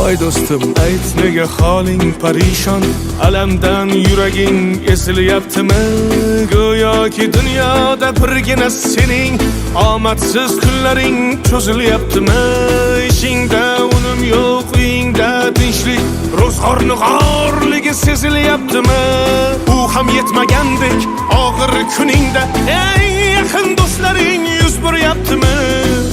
Ay do'stim, ayt nega holing parishon, alamdan yuraging esilyaptimi? Go'yoki dunyoda birgina sening omadsiz kunlaring cho'zilyaptimi? Ishingda unum yo'q, uyingda tinchlik, ro'zg'orni g'orligi sezilyaptimi? U ham yetmagandek og'ir kuningda eng yaqin do'stlaring yuz buryaptimi?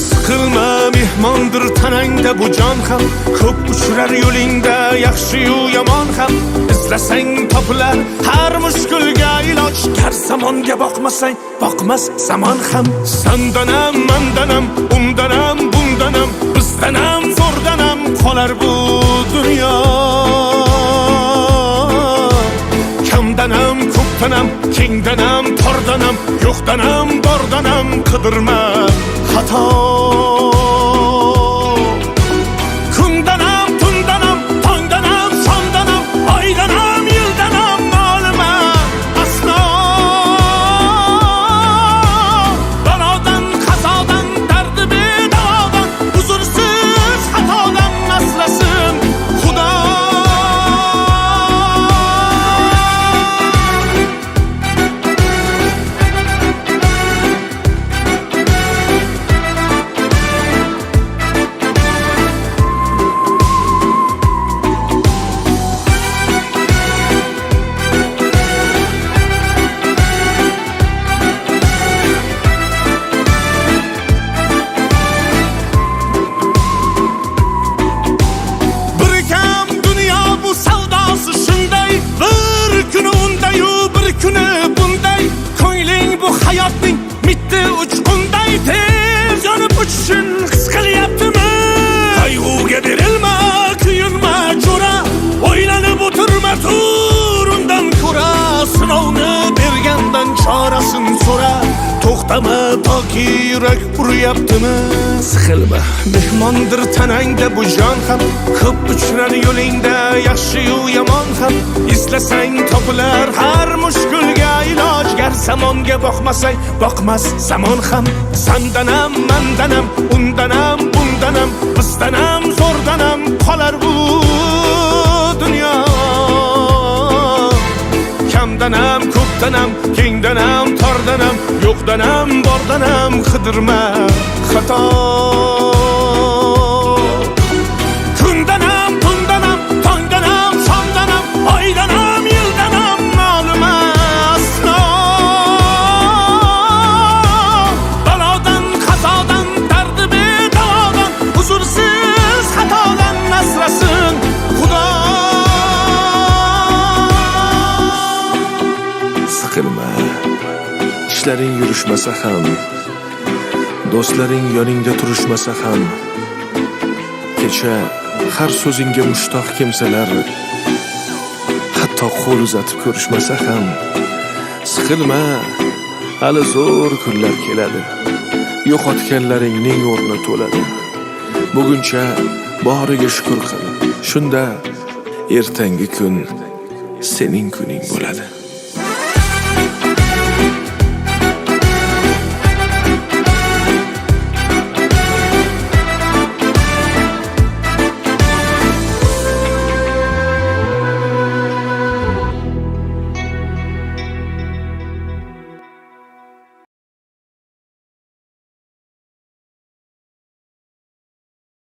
Siqilma, mehmondir tanangda bu jon ham, ko'p uchrar yo'lingda yaxshi-yu yomon ham. Izlasang topilar har mushkulga iloj, gar zamonga boqmasang boqmas zamon ham. Sandanam, mandanam, undanam, bundanam, bizdanam, zo'rdanam qolar bu dunyo. Kamdanam, ko'pdanam, kengdanam, tordanam, yo'qdanam, bordanam, qidirma xato. Hayotning mitti uchqunday tez yonib uchishing his qilyaptimi? Qayg'uga berilma, kuyinma jo'ra, o'ylanib o'tirma, tur undan ko'ra. Sinovni bergandan chorasin so'ra, to'xtama toki yurak uryaptimi? Siqilma, mehmondir tanangda bu jon ham, ko'p uchrar yo'lingda yaxshi-yu yomon ham. Izlasang topilar har mushkulga iloj, gar zamonga boqmasang boqmas zamon ham. Sandanam, mandanam, undanam, bundanam, bizdanam, zo'rdanam qolar bu dunyo. Kamdanam, ko'pdanam, kengdanam, tordanam, yo'qdanam, bordanam, qidirma xato. Kundanam, tundanam, tongdanam, shomdanam, oydanam, yildanam ma'lum aslo. Balodan, qazodan, dardi bedavodan, huzursiz xatodan asrasin Xudo. Siqilma, ishlaring yurishmasa ham, do'stlaring yoningda turishmasa ham, kecha har so'zingga mushtoq kimsalar hatto qo'l uzatib ko'rishmasa ham, siqilma, hali zo'r kunlar keladi, yo'qotganlaringning o'rni to'ladi. Buguncha boriga shukr qil, shunda ertangi kun sening kuning bo'ladi.